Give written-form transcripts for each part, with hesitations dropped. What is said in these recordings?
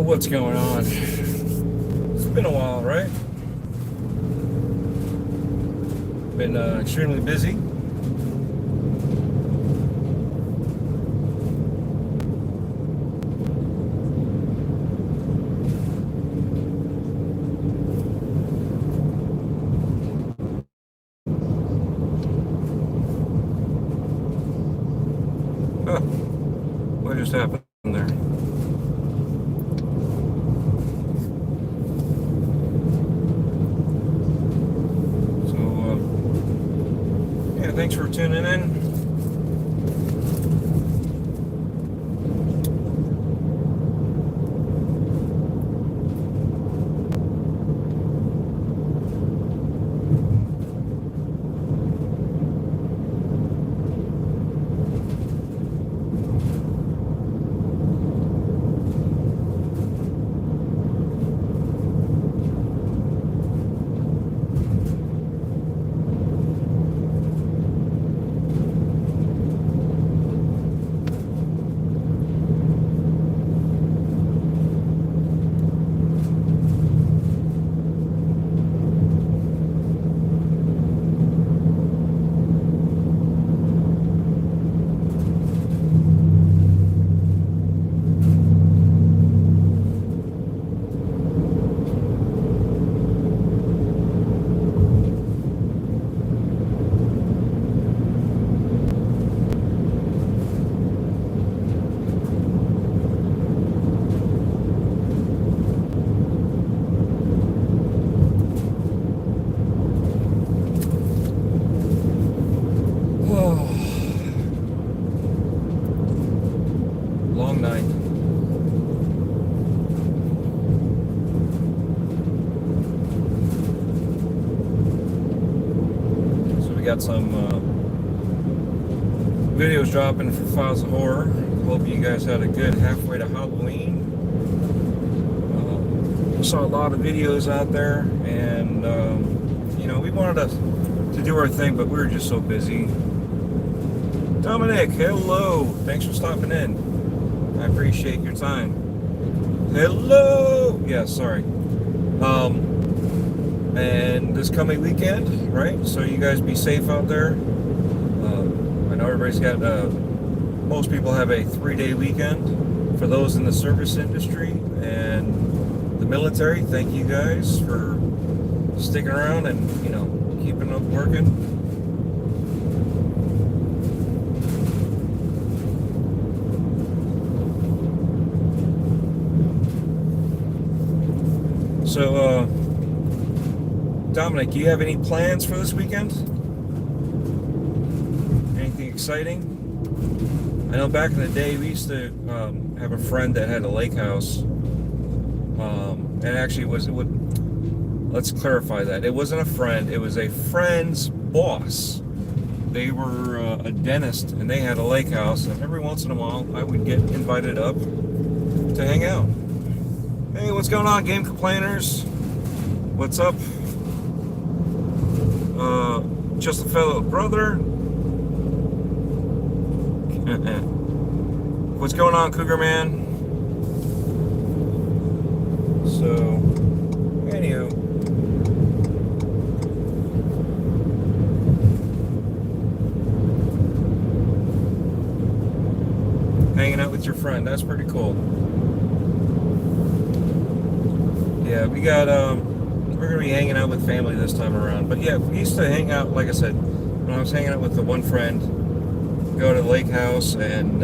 What's going on? It's been a while, right? Been extremely busy. Huh. What just happened there? So, yeah, thanks for tuning in. Long night. So we got some videos dropping for Files of Horror. Hope you guys had a good halfway to Halloween. I saw a lot of videos out there, and you know, we wanted to do our thing, but we were just so busy. Dominic, hello. Thanks for stopping in. I appreciate your time. Hello. Yeah, sorry. And this coming weekend, right? So you guys be safe out there. I know everybody's got. Most people have a 3-day weekend. For those in the service industry and the military, thank you guys for sticking around and, you know, keeping up working. So, Dominic, do you have any plans for this weekend? Anything exciting? I know back in the day we used to have a friend that had a lake house. And actually let's clarify that. It wasn't a friend, it was a friend's boss. They were a dentist and they had a lake house, and every once in a while I would get invited up to hang out. Hey, what's going on, game complainers? What's up? Just a fellow brother. What's going on, Cougar Man? So, anywho, hanging out with your friend, that's pretty cool. Yeah, we got, we're gonna be hanging out with family this time around. But yeah, we used to hang out, like I said, when I was hanging out with the one friend, go to the lake house, and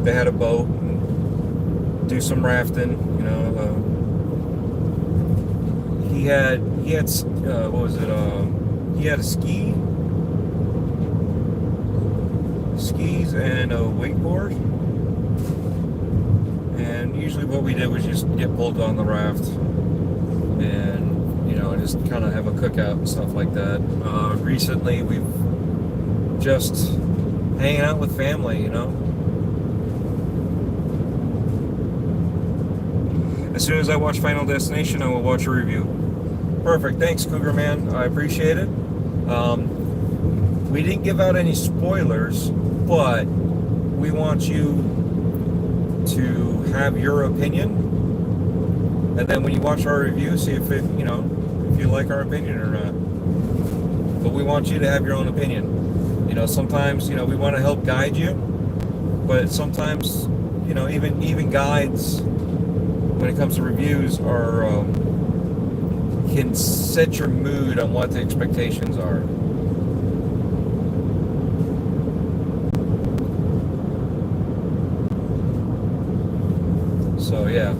they had a boat, and do some rafting, you know. He had what was it? He had skis and a wakeboard. And usually what we did was just get pulled on the raft and, you know, just kind of have a cookout and stuff like that. Recently we've just hanging out with family, you know. As soon as I watch Final Destination, I will watch a review. Perfect. Thanks, Cougar Man. I appreciate it. We didn't give out any spoilers, but we want you to have your opinion and then when you watch our review, see if it, you know, if you like our opinion or not. But we want you to have your own opinion. You know, sometimes, you know, we want to help guide you, but sometimes, you know, even guides, when it comes to reviews, are can set your mood on what the expectations are. So yeah,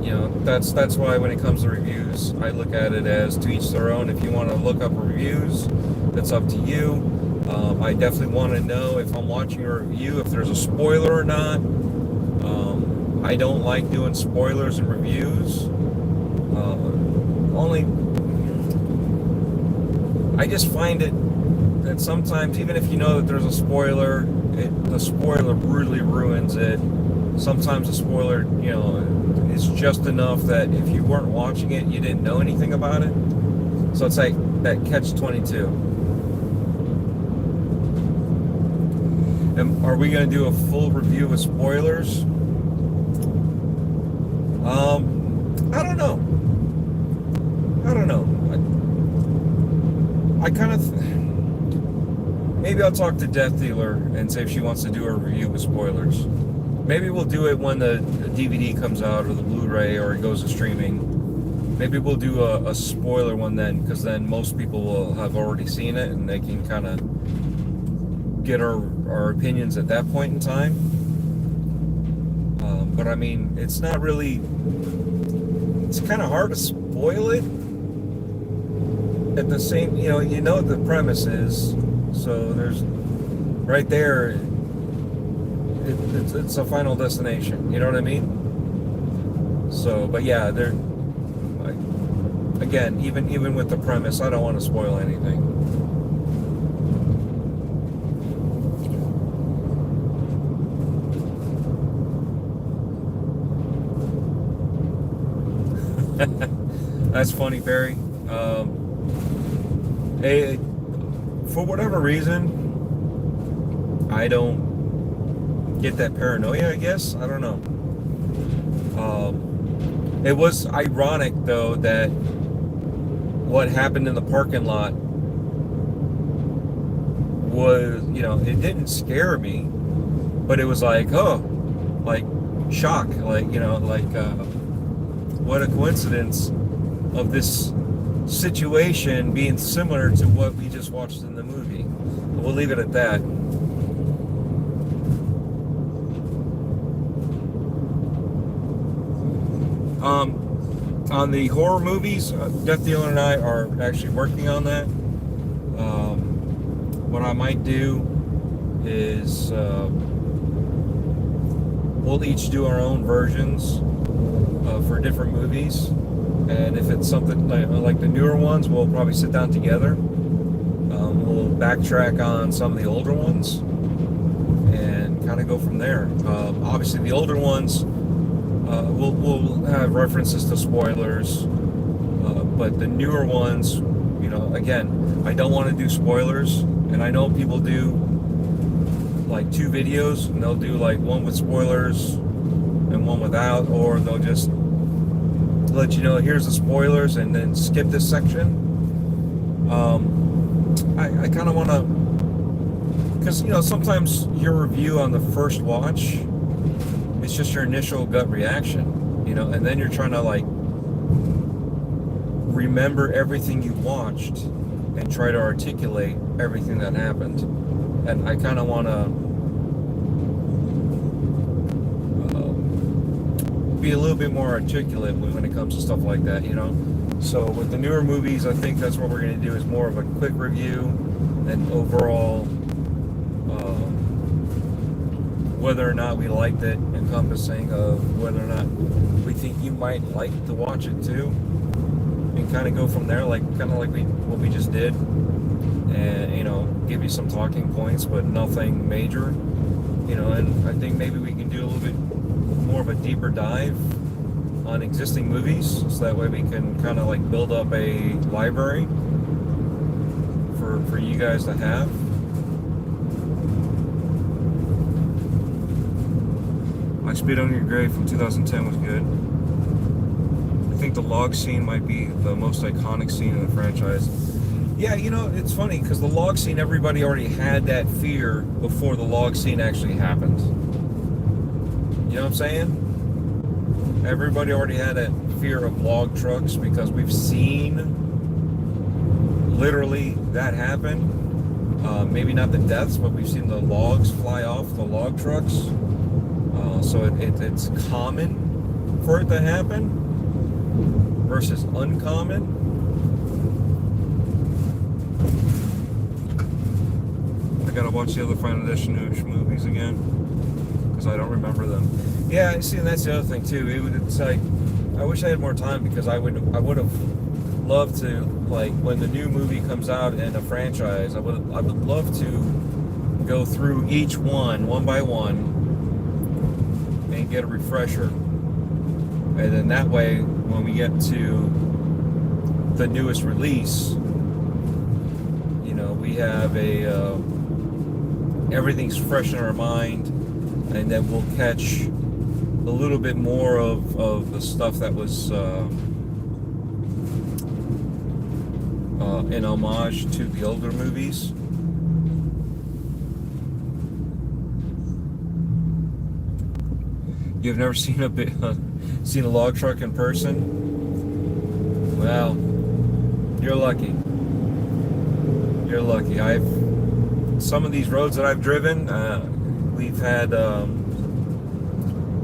you know, that's why when it comes to reviews, I look at it as to each their own. If you want to look up reviews, that's up to you. I definitely want to know if I'm watching a review, if there's a spoiler or not. I don't like doing spoilers and reviews. I just find it that sometimes, even if you know that there's a spoiler, the spoiler really ruins it. Sometimes the spoiler, you know, is just enough that if you weren't watching it, you didn't know anything about it. So it's like that catch-22. And are we going to do a full review with spoilers? I don't know. I kind of... Maybe I'll talk to Death Dealer and see if she wants to do a review with spoilers. Maybe we'll do it when the DVD comes out, or the Blu-ray, or it goes to streaming. Maybe we'll do a spoiler one then, because then most people will have already seen it, and they can kind of get our opinions at that point in time. But I mean, it's not really... It's kind of hard to spoil it. At the same, you know what the premise is. So there's... Right there... It's a final destination, you know what I mean? So, but yeah, they're like, again, even with the premise, I don't want to spoil anything. That's funny, Barry. For whatever reason, I don't get that paranoia, I guess. I don't know. It was ironic, though, that what happened in the parking lot was, you know, it didn't scare me, but it was like, oh, like shock, like, you know, like what a coincidence of this situation being similar to what we just watched in the movie. We'll leave it at that. On the horror movies, Death Dealer and I are actually working on that. What I might do is we'll each do our own versions for different movies, and if it's something like the newer ones, we'll probably sit down together. We'll backtrack on some of the older ones and kind of go from there. Obviously, the older ones, we'll have references to spoilers, but the newer ones, you know, again, I don't want to do spoilers, and I know people do like 2 videos, and they'll do like one with spoilers and one without, or they'll just let you know, here's the spoilers, and then skip this section. I kind of want to, because, you know, sometimes your review on the first watch, it's just your initial gut reaction, you know, and then you're trying to like remember everything you watched and try to articulate everything that happened. And I kind of want to be a little bit more articulate when it comes to stuff like that, you know. So with the newer movies, I think that's what we're going to do, is more of a quick review and overall whether or not we liked it, encompassing of whether or not we think you might like to watch it too, and kind of go from there, like kind of like what we just did, and, you know, give you some talking points, but nothing major, you know. And I think maybe we can do a little bit more of a deeper dive on existing movies, so that way we can kind of like build up a library for you guys to have. I Spit on Your Grave from 2010 was good. I think the log scene might be the most iconic scene in the franchise. Yeah, you know, it's funny because the log scene, everybody already had that fear before the log scene actually happened. You know what I'm saying? Everybody already had that fear of log trucks because we've seen literally that happen. Maybe not the deaths, but we've seen the logs fly off the log trucks. So it's common for it to happen versus uncommon. I gotta watch the other Final Destination movies again because I don't remember them. Yeah, see, and that's the other thing too. It's like I wish I had more time because I would have loved to, like, when the new movie comes out in a franchise, I would love to go through each one by one and get a refresher, and then that way when we get to the newest release, you know, we have everything's fresh in our mind, and then we'll catch a little bit more of the stuff that was in homage to the older movies. You've never seen a log truck in person? Well, you're lucky. You're lucky. Some of these roads that I've driven, we've had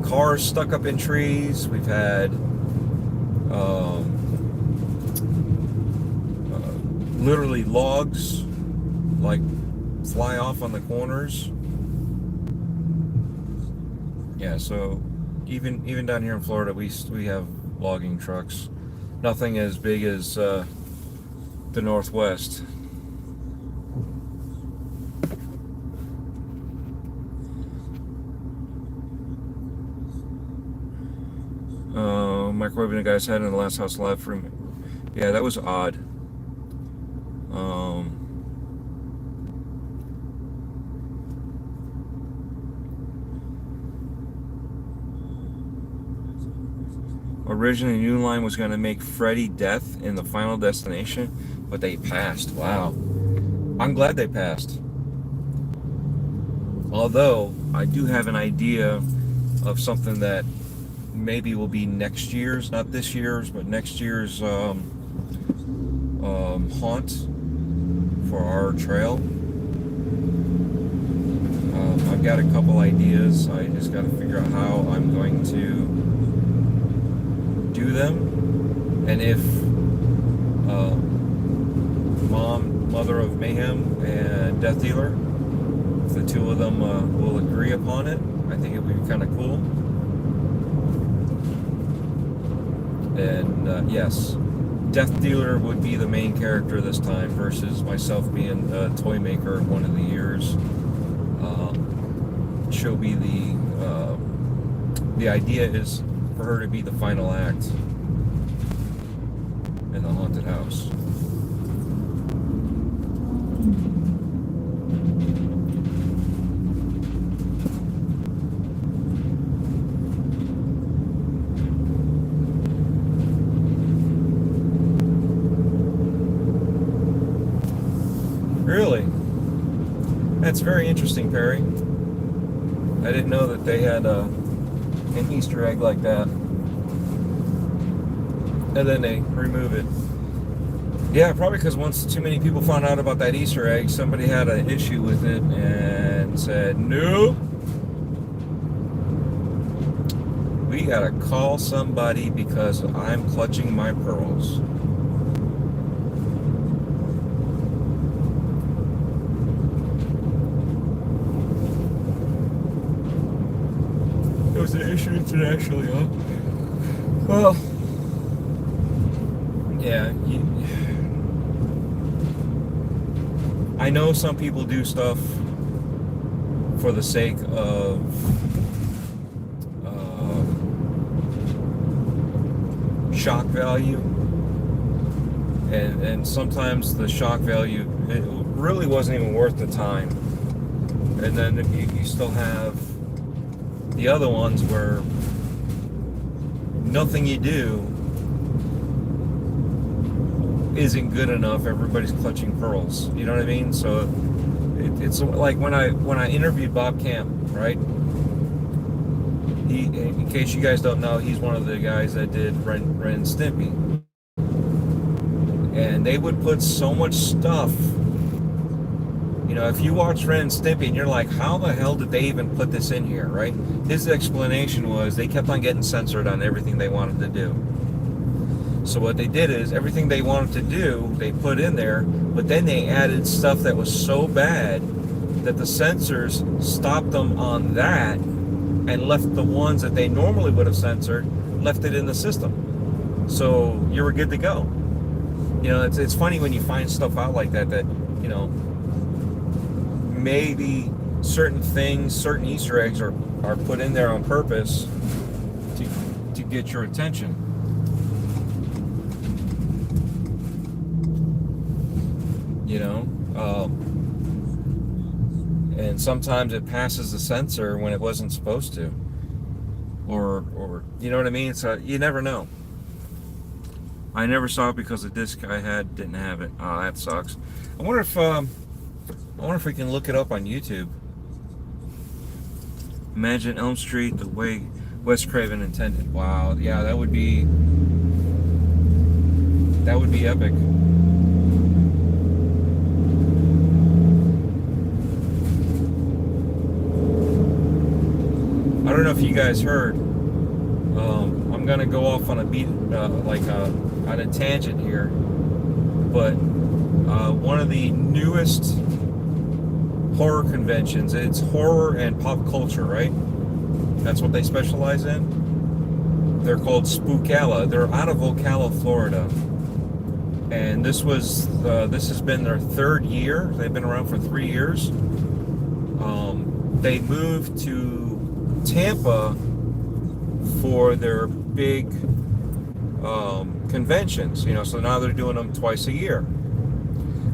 cars stuck up in trees. We've had literally logs like fly off on the corners. Yeah, so even down here in Florida, we have logging trucks. Nothing as big as the Northwest. Microwaving a guy's head in the last house live room. Yeah, that was odd. Originally, New Line was going to make Freddy Death in the Final Destination, but they passed. Wow. I'm glad they passed. Although, I do have an idea of something that maybe will be next year's, not this year's, but next year's haunt for our trail. I've got a couple ideas. I just got to figure out how I'm going to do them, and if Mother of Mayhem and Death Dealer, if the two of them will agree upon it, I think it would be kind of cool. And yes, Death Dealer would be the main character this time versus myself being a toy maker one of the years. She'll be the idea is for her to be the final act in the haunted house. Really? That's very interesting, Perry. I didn't know that they had an Easter egg like that. And then they remove it. Yeah, probably because once too many people found out about that Easter egg, somebody had an issue with it and said, "No, we gotta call somebody because I'm clutching my pearls." It was an issue internationally, huh? Well, yeah. I know some people do stuff for the sake of shock value, and sometimes the shock value, it really wasn't even worth the time. And then you still have The other ones were nothing you do isn't good enough. Everybody's clutching pearls. You know what I mean? So it's like when I interviewed Bob Camp, right? He, in case you guys don't know, he's one of the guys that did Ren and Stimpy, and they would put so much stuff. You know, if you watch Ren and Stimpy and you're like, how the hell did they even put this in here, right? His explanation was they kept on getting censored on everything they wanted to do. So what they did is everything they wanted to do, they put in there, but then they added stuff that was so bad that the censors stopped them on that and left the ones that they normally would have censored, left it in the system. So you were good to go. You know, it's funny when you find stuff out like that, you know, maybe certain things, certain Easter eggs are put in there on purpose to get your attention. You know, and sometimes it passes the censor when it wasn't supposed to, or you know what I mean. So you never know. I never saw it because the disc I had didn't have it. Oh, that sucks. I wonder if we can look it up on YouTube. Imagine Elm Street the way Wes Craven intended. Wow, yeah, that would be epic. I don't know if you guys heard. I'm gonna go off on a beat, on a tangent here. But one of the newest horror conventions, it's horror and pop culture, right? That's what they specialize in. They're called Spookala. They're out of Ocala, Florida, and this has been their third year. They've been around for 3 years. They moved to Tampa for their big conventions, you know, so now they're doing them twice a year.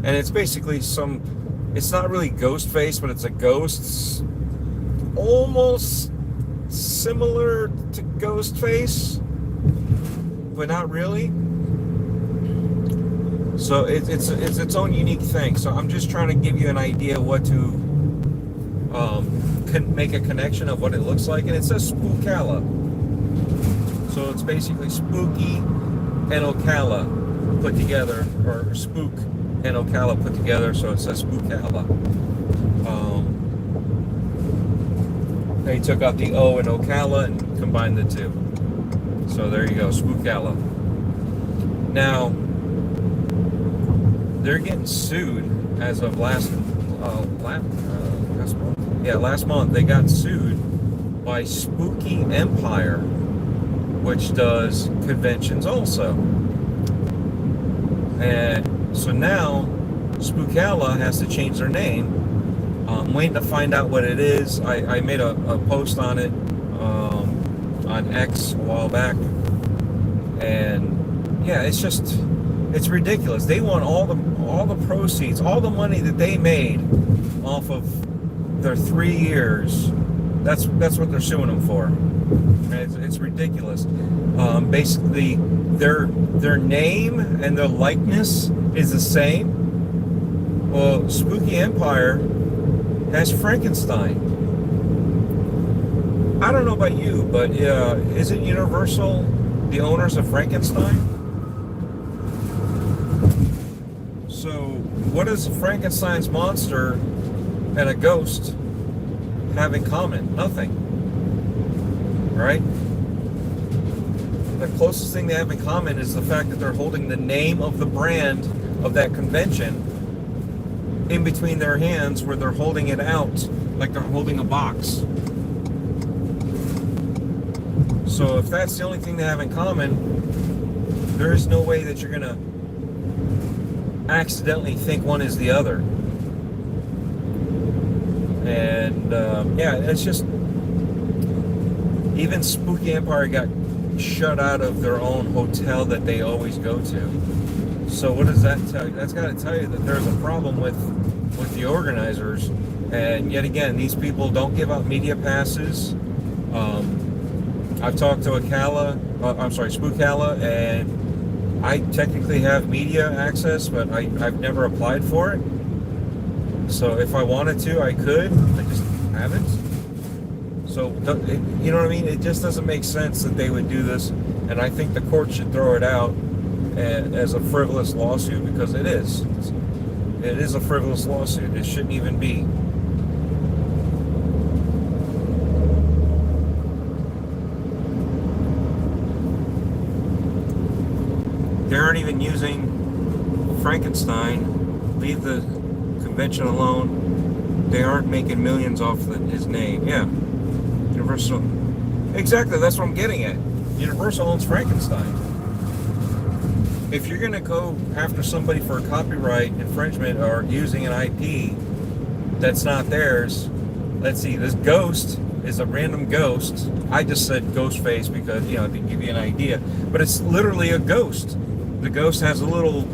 And it's basically it's not really Ghostface, but it's a ghost almost similar to Ghostface, but not really. So it's its own unique thing. So I'm just trying to give you an idea what to make a connection of what it looks like, and it says Spookala. So it's basically spooky and Ocala put together, or spook and Ocala put together, so it says Spookala. They took out the O in Ocala and combined the two. So there you go, Spookala. Now, they're getting sued as of last month. Yeah, last month they got sued by Spooky Empire, which does conventions also. And so now Spookala has to change their name. I'm waiting to find out what it is. I made a post on it on X a while back, and yeah, it's ridiculous. They want all the proceeds, all the money that they made off of their 3 years. That's what they're suing them for. It's ridiculous. Basically, their name and their likeness is the same. Well, Spooky Empire has Frankenstein. I don't know about you, but isn't Universal the owners of Frankenstein? So what does Frankenstein's monster and a ghost have in common? Nothing. Right? The closest thing they have in common is the fact that they're holding the name of the brand of that convention in between their hands, where they're holding it out like they're holding a box. So if that's the only thing they have in common, there is no way that you're gonna accidentally think one is the other. And yeah, it's just, even Spooky Empire got shut out of their own hotel that they always go to. So what does that tell you? That's got to tell you that there's a problem with the organizers. And yet again, these people don't give out media passes. I've talked to Spookala, and I technically have media access, but I've never applied for it. So if I wanted to, I could. I just haven't. So, you know what I mean? It just doesn't make sense that they would do this, and I think the court should throw it out as a frivolous lawsuit, because it is. It is a frivolous lawsuit. It shouldn't even be. They aren't even using Frankenstein. Leave the convention alone. They aren't making millions off his name. Yeah. Universal. Exactly, that's what I'm getting at. Universal owns Frankenstein. If you're going to go after somebody for a copyright infringement or using an IP that's not theirs, let's see, this ghost is a random ghost. I just said ghost face because, to give you an idea. But it's literally a ghost. The ghost has a little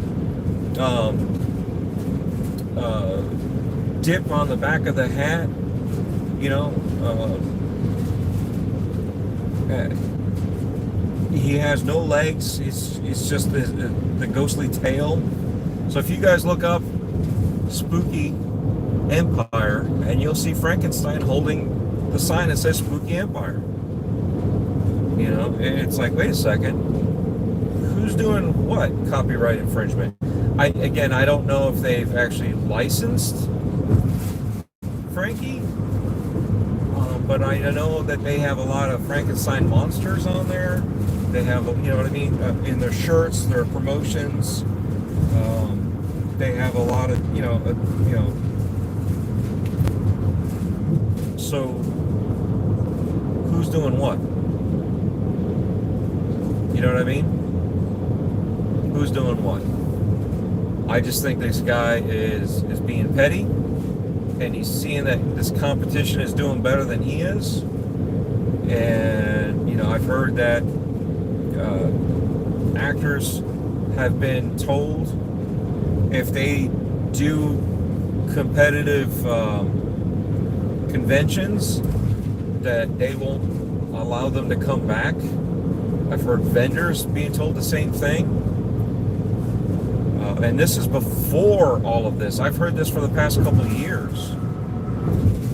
dip on the back of the hat, he has no legs. It's just the ghostly tail. So if you guys look up Spooky Empire, and you'll see Frankenstein holding the sign that says Spooky Empire. It's like, wait a second, who's doing what copyright infringement? I don't know if they've actually licensed Frankie, but I know that they have a lot of Frankenstein monsters on there. They have, in their shirts, their promotions. They have a lot of, So, who's doing what? You know what I mean? Who's doing what? I just think this guy is being petty, and he's seeing that this competition is doing better than he is. And, I've heard that actors have been told if they do competitive conventions that they won't allow them to come back. I've heard vendors being told the same thing. And this is before all of this. I've heard this for the past couple of years.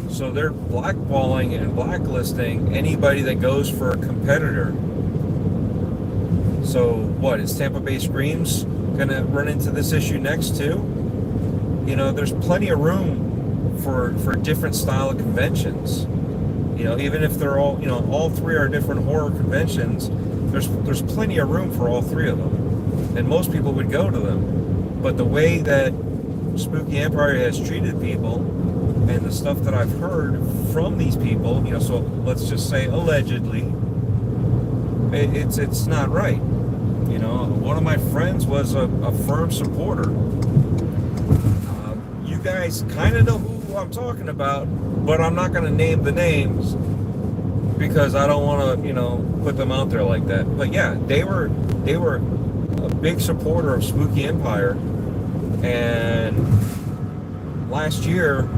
So they're blackballing and blacklisting anybody that goes for a competitor. So what, is Tampa Bay Screams gonna run into this issue next too? There's plenty of room for different style of conventions. Even if they're all three are different horror conventions, there's plenty of room for all three of them, and most people would go to them. But the way that Spooky Empire has treated people, and the stuff that I've heard from these people, so let's just say allegedly, it's not right. One of my friends was a firm supporter. You guys kind of know who I'm talking about, but I'm not going to name the names because I don't want to, put them out there like that. But yeah, they were a big supporter of Spooky Empire, and last year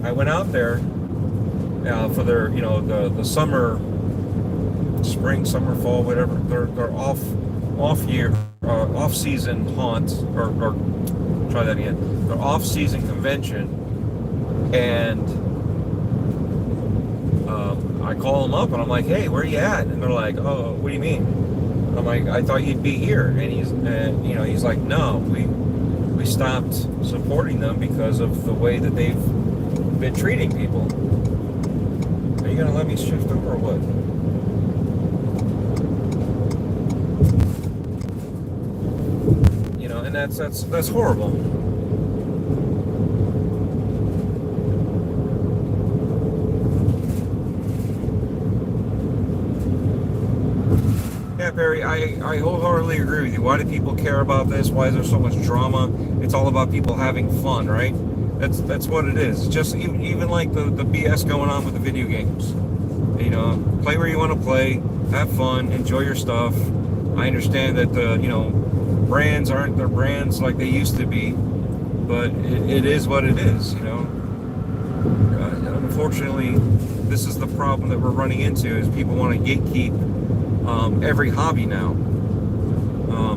I went out there for their, the summer, spring, summer, fall, whatever, their off-season haunt, or try that again, their off-season convention, and I call them up and I'm like, hey, where are you at? And they're like, oh, what do you mean? I'm like, I thought you'd be here. And he's like, no, we stopped supporting them because of the way that they've been treating people. Are you gonna let me shift over or what? And that's horrible. Yeah, Barry, I wholeheartedly agree with you. Why do people care about this? Why is there so much drama? It's all about people having fun, right? That's what it is. Just even like the BS going on with the video games. Play where you want to play, have fun, enjoy your stuff. I understand that brands aren't their brands like they used to be, but it is what it is. God, unfortunately, this is the problem that we're running into, is people want to gatekeep every hobby now.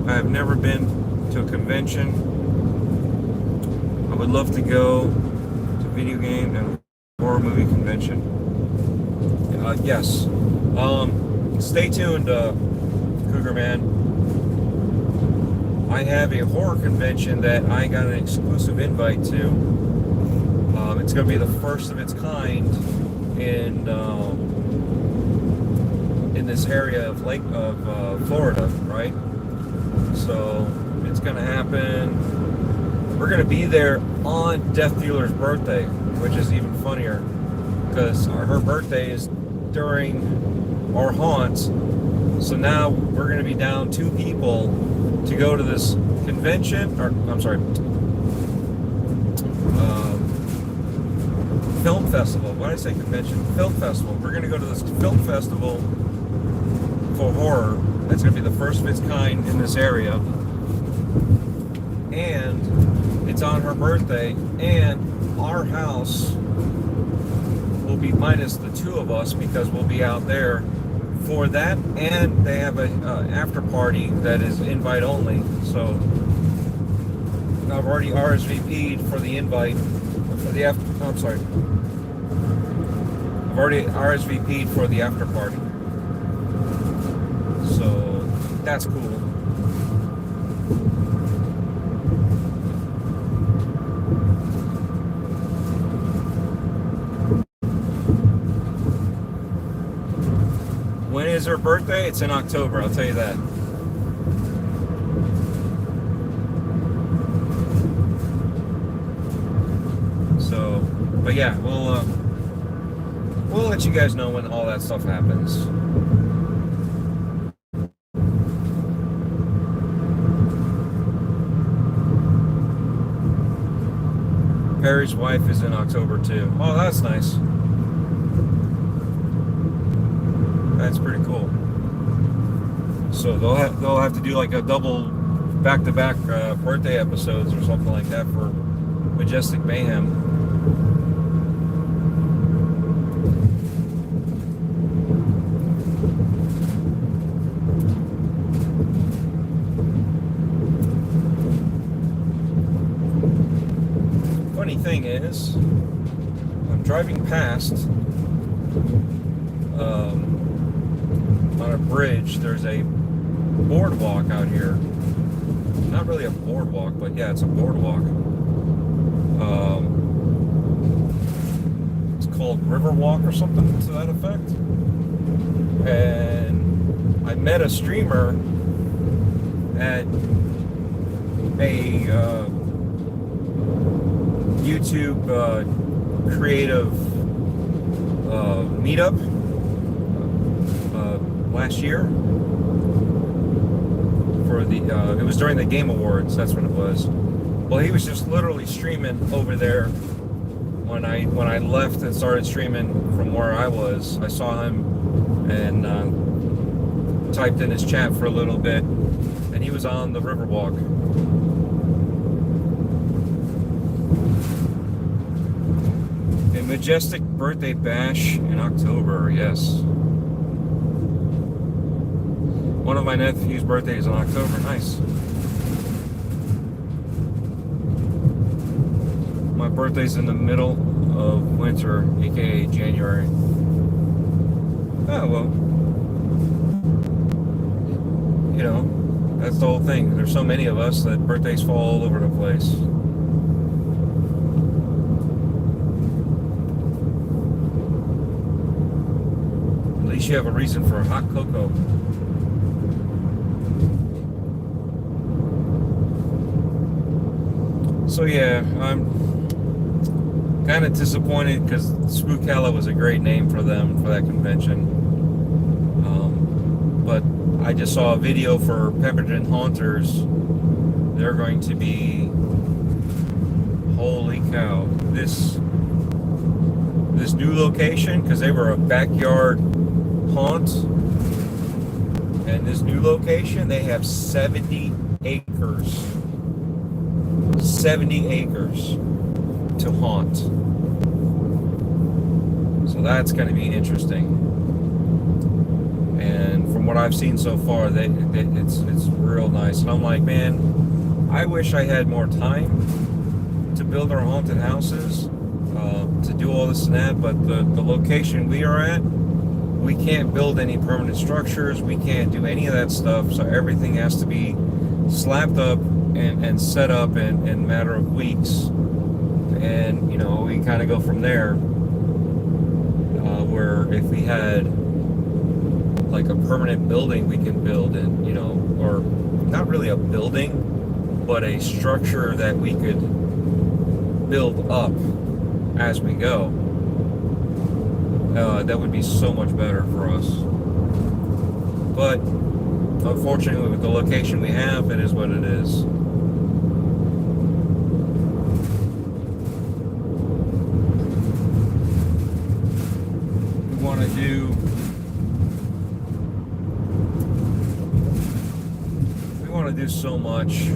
I have never been to a convention. I would love to go to video game and horror movie convention. Yes. Stay tuned, Cougar Man. I have a horror convention that I got an exclusive invite to. It's going to be the first of its kind in this area of Florida, right? So it's going to happen. We're going to be there on Death Dealer's birthday, which is even funnier because her birthday is during our haunt. So now we're going to be down 2 people to go to this convention, or I'm sorry, film festival. Why did I say convention? Film festival. We're going to go to this film festival for horror. That's going to be the first of its kind in this area. And it's on her birthday, and our house will be minus the 2 of us because we'll be out there for that, and they have a after party that is invite only. So I've already RSVP'd for the invite for the after. I'm sorry. I've already RSVP'd for the after party. So that's cool. When is her birthday? It's in October, I'll tell you that. So, but yeah, we'll let you guys know when all that stuff happens. Perry's wife is in October too. Oh, that's nice. That's pretty cool. So they'll have to do like a double back-to-back birthday episodes or something like that for Majestic Mayhem. Funny thing is, I'm driving past on a bridge. There's a boardwalk out here. Not really a boardwalk, but yeah, it's a boardwalk. It's called Riverwalk or something to that effect. And I met a streamer at a YouTube creative meetup last year for the it was during the Game Awards. That's when it was. Well, he was just literally streaming over there when I left and started streaming from where I was. I saw him and typed in his chat for a little bit, and he was on the Riverwalk. A Majestic birthday bash in October, yes. One of my nephew's birthdays in October, nice. My birthday's in the middle of winter, aka January. Oh, well. You know, that's the whole thing. There's so many of us that birthdays fall all over the place. At least you have a reason for a hot cocoa. So yeah, I'm kind of disappointed because Spookella was a great name for them for that convention. But I just saw a video for Pemberton Haunters. They're going to be, holy cow, this new location, because they were a backyard haunt, and this new location, they have 70 acres. 70 acres to haunt. So that's going to be interesting. And from what I've seen so far, it's real nice. And I'm like, man, I wish I had more time to build our haunted houses, to do all this and that. But the location we are at, we can't build any permanent structures. We can't do any of that stuff. So everything has to be slapped up and set up in a matter of weeks. And, you know, we kind of go from there. Where if we had like a permanent building we can build in, you know, or not really a building, but a structure that we could build up as we go, that would be so much better for us. But unfortunately, with the location we have, it is what it is. We want to do so much,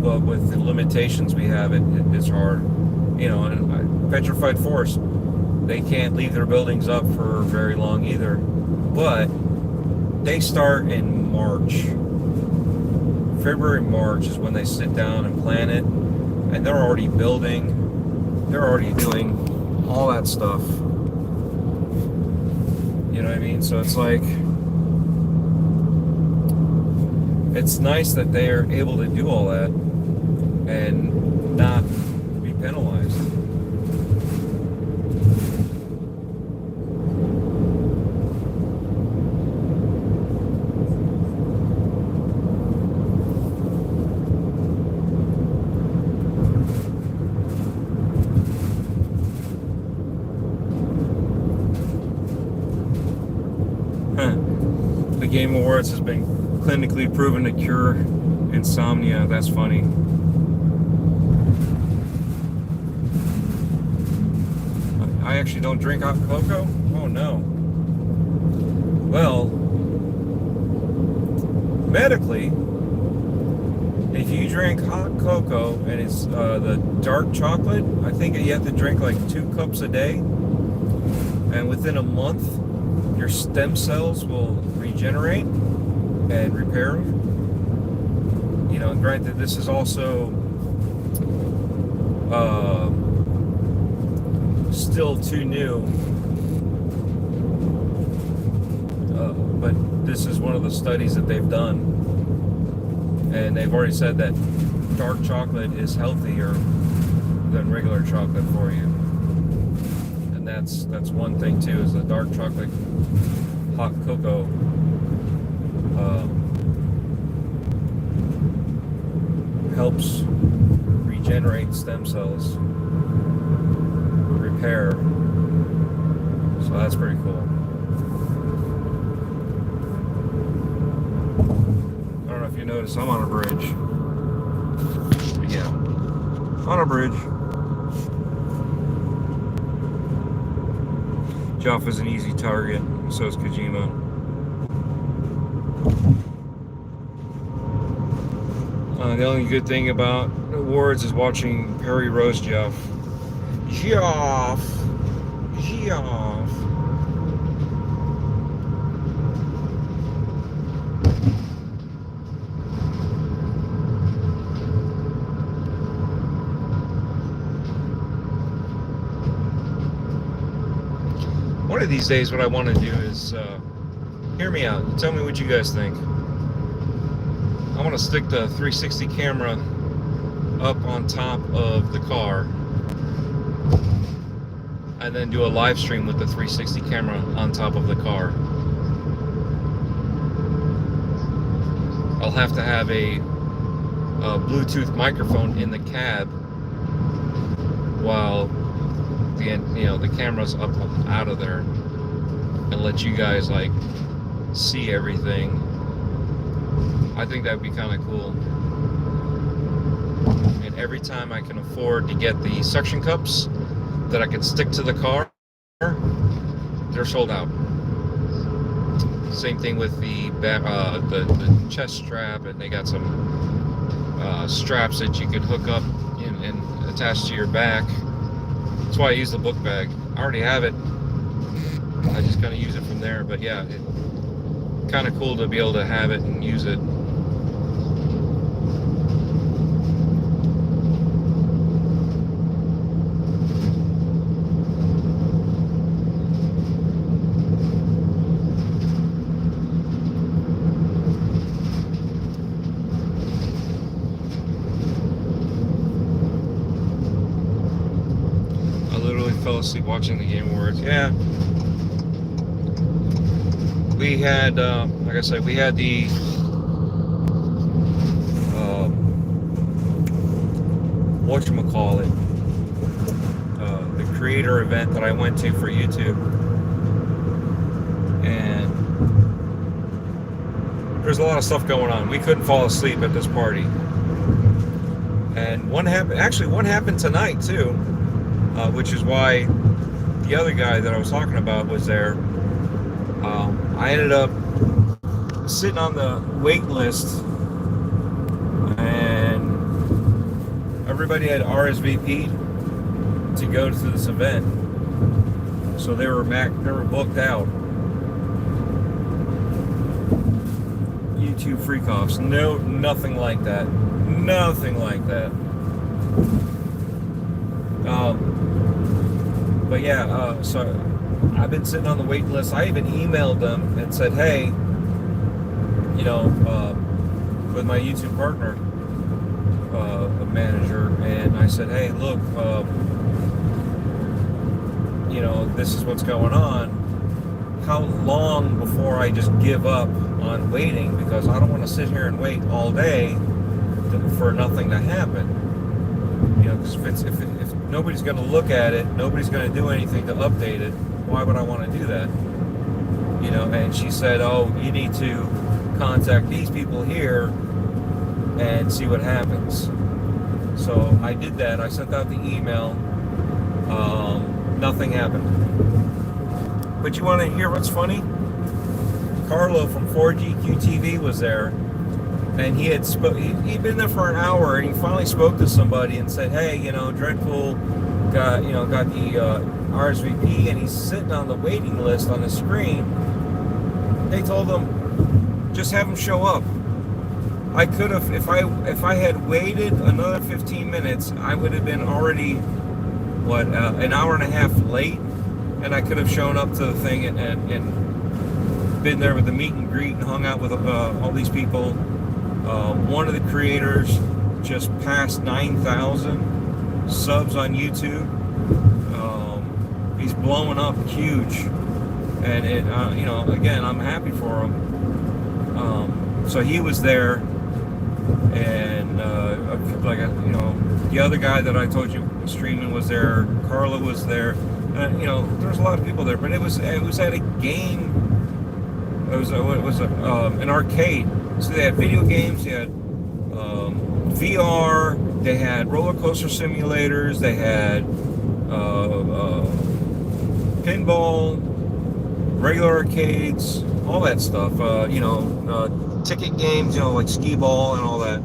but with the limitations we have, it's hard. You know, and Petrified Forest, they can't leave their buildings up for very long either. But they start in March. February, March is when they sit down and plan it, and they're already building. They're already doing all that stuff. You know what I mean? So it's like, it's nice that they are able to do all that and not be penalized. The Game Awards has been clinically proven to cure insomnia. That's funny. I actually don't drink hot cocoa? Oh no. Well, medically, if you drink hot cocoa and it's the dark chocolate, I think you have to drink like 2 cups a day. And within a month, your stem cells will regenerate and repair. You know, granted, this is also still too new, but this is one of the studies that they've done, and they've already said that dark chocolate is healthier than regular chocolate for you. And that's one thing too, is the dark chocolate hot cocoa helps regenerate stem cells, repair. So that's pretty cool. I don't know if you notice, I'm on a bridge. But yeah, on a bridge. Joff is an easy target, so is Kojima. The only good thing about awards is watching Perry roast Joff. Joff! One of these days, what I want to do is, hear me out. Tell me what you guys think. I want to stick the 360 camera up on top of the car and then do a live stream with the 360 camera on top of the car. I'll have to have a Bluetooth microphone in the cab while the camera's up out of there, and let you guys like see everything. I think that would be kind of cool. And every time I can afford to get the suction cups that I can stick to the car, they're sold out. Same thing with the chest strap, and they got some straps that you could hook up and attach to your back. That's why I use the book bag. I already have it I just kind of use it from there. But yeah, kind of cool to be able to have it and use it. I literally fell asleep watching the Game Awards. Yeah. We had, like I said, we had the whatchamacallit, the creator event that I went to for YouTube. And there's a lot of stuff going on. We couldn't fall asleep at this party. And one happened tonight too, which is why the other guy that I was talking about was there. I ended up sitting on the wait list, and everybody had RSVP'd to go to this event, so they were booked out. YouTube freak offs? No, nothing like that. Nothing like that. But yeah, so I've been sitting on the wait list. I even emailed them and said, hey, you know, with my YouTube partner, a manager, and I said, hey, look, you know, this is what's going on. How long before I just give up on waiting? Because I don't want to sit here and wait all day for nothing to happen. You know, because if nobody's going to look at it, nobody's going to do anything to update it, why would I want to do that? You know, and she said, oh, you need to contact these people here and see what happens. So I did that. I sent out the email. Nothing happened. But you want to hear what's funny? Carlo from 4GQ TV was there, and he'd been there for an hour, and he finally spoke to somebody and said, hey, you know, DREADPOOL got the RSVP, and he's sitting on the waiting list on the screen. They told him, just have him show up. I could have, if I had waited another 15 minutes, I would have been already, an hour and a half late, and I could have shown up to the thing and been there with the meet and greet and hung out with all these people. One of the creators just passed 9,000 subs on YouTube. He's blowing up huge, and it, you know, again, I'm happy for him. So he was there, and you know, the other guy that I told you streaming was there. Carla was there. You know, there's a lot of people there, but it was at a game. It was an arcade. So they had video games. They had VR. They had roller coaster simulators. They had pinball, regular arcades, all that stuff. You know, ticket games. You know, like skee ball and all that.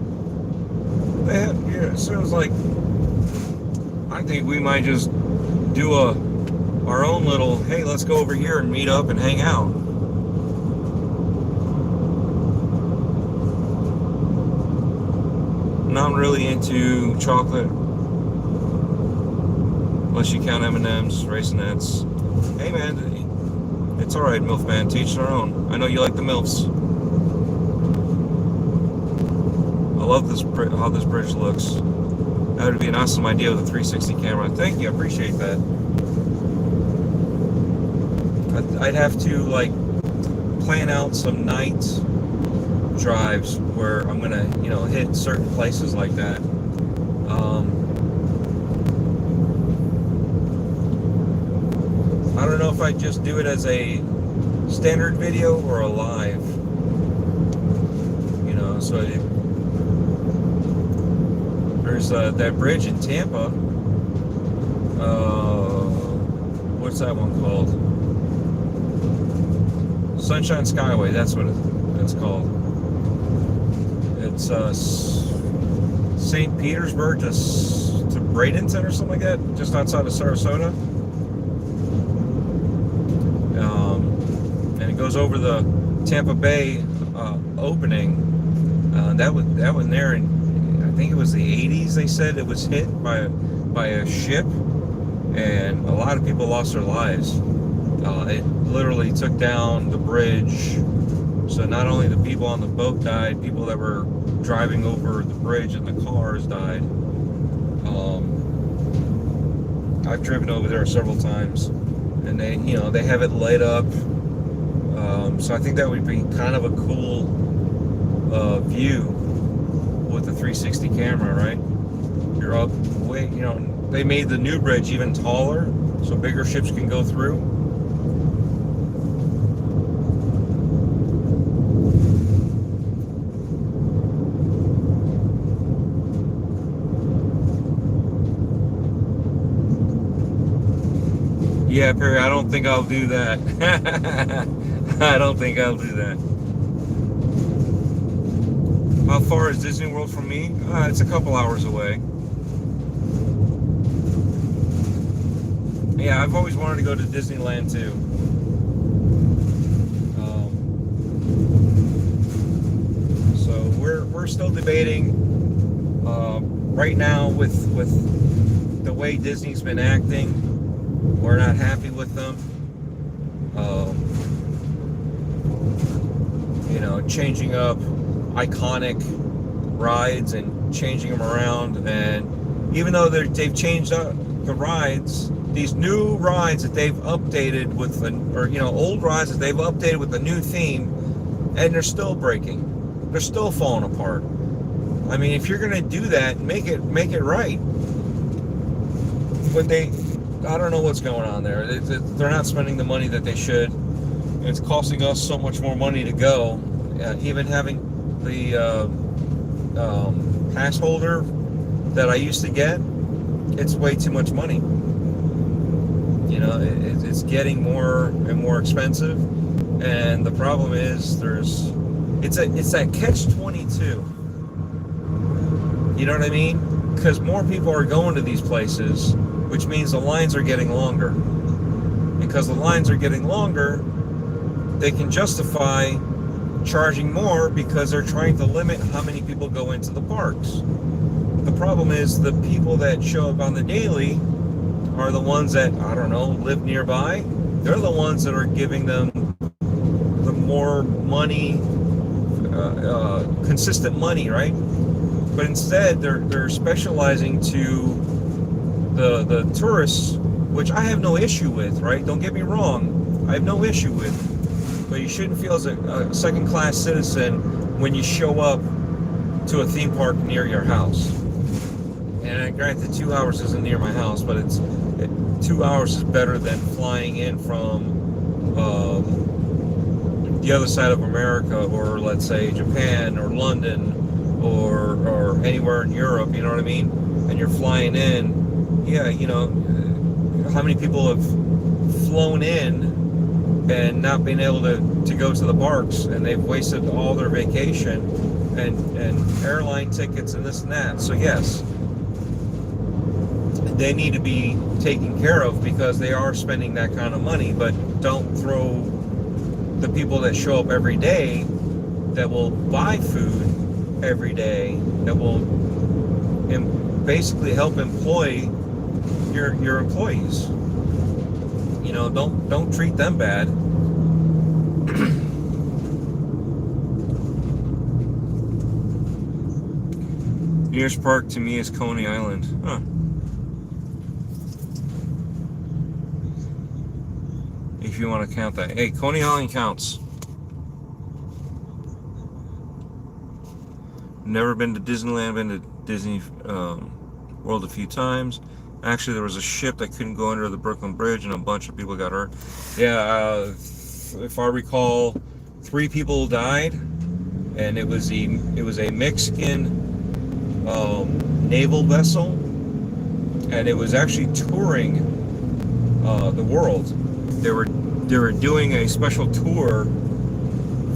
They had, yeah. So it was like, I think we might just do our own little, hey, let's go over here and meet up and hang out. Not really into chocolate, unless you count M&Ms, Raisinets. Hey man, it's alright, MILF man, to each their own. I know you like the MILFs. I love this, how this bridge looks. That would be an awesome idea with a 360 camera. Thank you, I appreciate that. I'd have to like plan out some night drives where I'm gonna, you know, hit certain places like that. I don't know if I just do it as a standard video or a live. You know, so there's that bridge in Tampa. What's that one called? Sunshine Skyway. That's what it's called. It's St. Petersburg to Bradenton or something like that, just outside of Sarasota. was over the Tampa Bay opening. That was there in, I think it was the 80s. They said it was hit by a ship, and a lot of people lost their lives. It literally took down the bridge. So not only the people on the boat died, people that were driving over the bridge in the cars died. I've driven over there several times, and they have it light up. So I think that would be kind of a cool view with the 360 camera, right? You're up way, they made the new bridge even taller, so bigger ships can go through. Yeah, Perry, I don't think I'll do that. I don't think I'll do that. How far is Disney World from me? It's a couple hours away. Yeah, I've always wanted to go to Disneyland too. So we're still debating right now with the way Disney's been acting. We're not happy with them. Changing up iconic rides and changing them around, and even though they've changed up the rides, these new rides that they've updated with old rides that they've updated with a new theme, and they're still breaking, they're still falling apart. I mean, if you're gonna do that, make it right. But I don't know what's going on there. They're not spending the money that they should. It's costing us so much more money to go. Even having the pass holder that I used to get, it's way too much money. It's getting more and more expensive, and the problem is it's that catch-22. You know what I mean? Because more people are going to these places, which means the lines are getting longer. Because the lines are getting longer, they can justify charging more because they're trying to limit how many people go into the parks. The problem is the people that show up on the daily are the ones that, I don't know, live nearby. They're the ones that are giving them the more money, consistent money, right? But instead, they're specializing to the tourists, which I have no issue with, right? Don't get me wrong, I have no issue with. But you shouldn't feel as a second-class citizen when you show up to a theme park near your house. And granted, 2 hours isn't near my house, but 2 hours is better than flying in from the other side of America, or let's say Japan or London or anywhere in Europe, you know what I mean? And you're flying in, how many people have flown in and not been able to go to the parks, and they've wasted all their vacation and airline tickets and this and that. So yes, they need to be taken care of because they are spending that kind of money, but don't throw the people that show up every day, that will buy food every day, that will basically help employ your employees. Don't treat them bad. Nearest park to me is Coney Island. Huh. If you want to count that. Hey, Coney Island counts. Never been to Disneyland, been to Disney World a few times. Actually, there was a ship that couldn't go under the Brooklyn Bridge, and a bunch of people got hurt. Yeah, if I recall, 3 people died, and it was a Mexican naval vessel, and it was actually touring the world. They were doing a special tour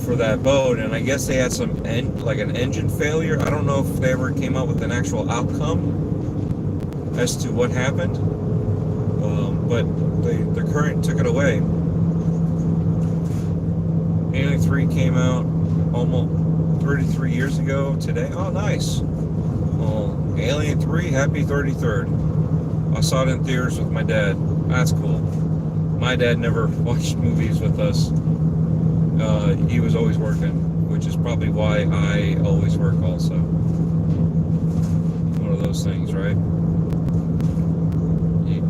for that boat, and I guess they had an engine failure. I don't know if they ever came up with an actual outcome as to what happened, but the current took it away. 3 came out almost 33 years ago today. Oh, nice. Well, Alien 3, happy 33rd. I saw it in theaters with my dad. That's cool. My dad never watched movies with us. He was always working, which is probably why I always work also. One of those things, right?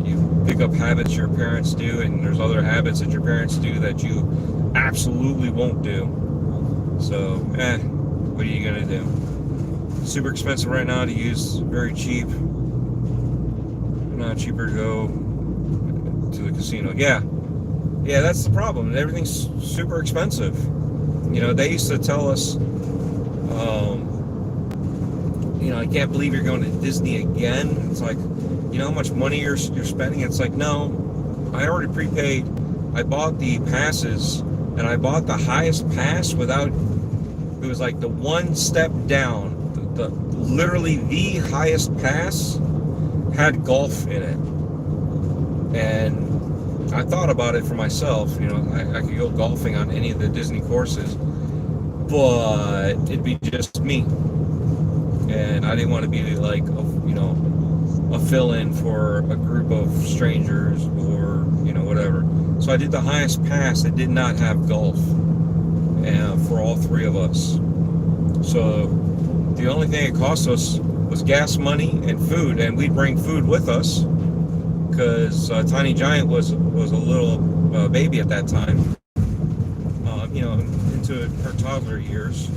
You pick up habits your parents do, and there's other habits that your parents do that you absolutely won't do. So, what are you gonna do? Super expensive right now to use, very cheap. Not cheaper to go to the casino. Yeah, that's the problem. Everything's super expensive. You know, they used to tell us, I can't believe you're going to Disney again. It's like, you know how much money you're spending? It's like, no, I already prepaid. I bought the passes, and I bought the highest pass without, it was like the one step down. Literally the highest pass had golf in it. And I thought about it for myself. I could go golfing on any of the Disney courses, but it'd be just me. And I didn't want to be like, a fill-in for a group of strangers or, whatever. So I did the highest pass that did not have golf, and for all 3 of us. So the only thing it cost us was gas money and food, and we'd bring food with us because Tiny Giant was a little baby at that time, into her toddler years.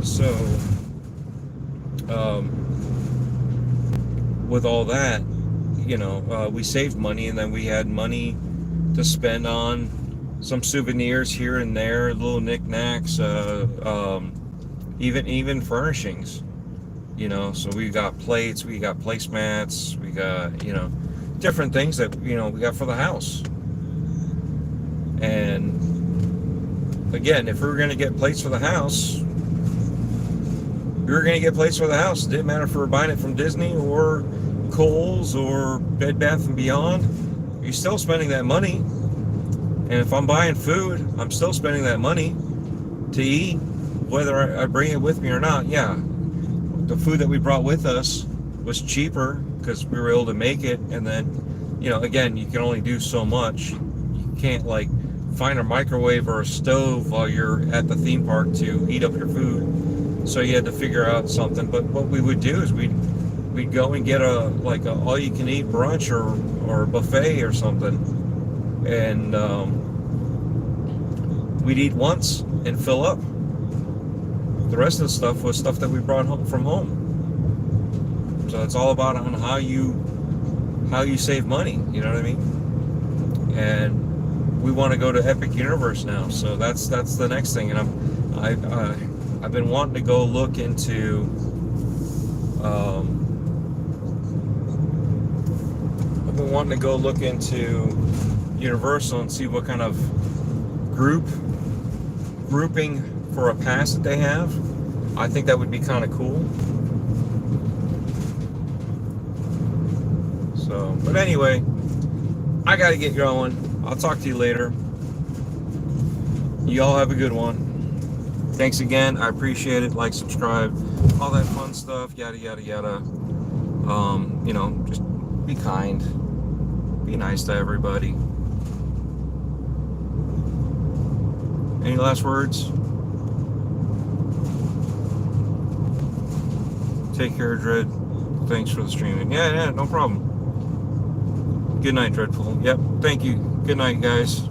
So with all that, we saved money, and then we had money to spend on some souvenirs here and there, little knickknacks, even furnishings. So we got plates, we got placemats, we got, different things that, we got for the house. And again, if we were going to get plates for the house, we were going to get plates for the house. It didn't matter if we were buying it from Disney or Kohl's or Bed Bath & Beyond. You're still spending that money. And if I'm buying food, I'm still spending that money to eat, whether I bring it with me or not. Yeah, the food that we brought with us was cheaper because we were able to make it. And then, again, you can only do so much. You can't like find a microwave or a stove while you're at the theme park to heat up your food. So you had to figure out something. But what we would do is we'd go and get a all-you-can-eat brunch or buffet or something, and we'd eat once and fill up. The rest of the stuff was stuff that we brought home from home. So it's all about on how you save money. You know what I mean? And we want to go to Epic Universe now, so that's the next thing. And I've been wanting to go look into. I've been wanting to go look into Universal and see what kind of grouping for a pass that they have. I think that would be kind of cool. So, but anyway, I gotta get going. I'll talk to you later. You all have a good one. Thanks again. I appreciate it. Like, subscribe, all that fun stuff, yada yada yada. Just be kind. Be nice to everybody. Any last words? Take care, Dread. Thanks for the streaming. Yeah, no problem. Good night, Dreadpool. Yep, thank you. Good night, guys.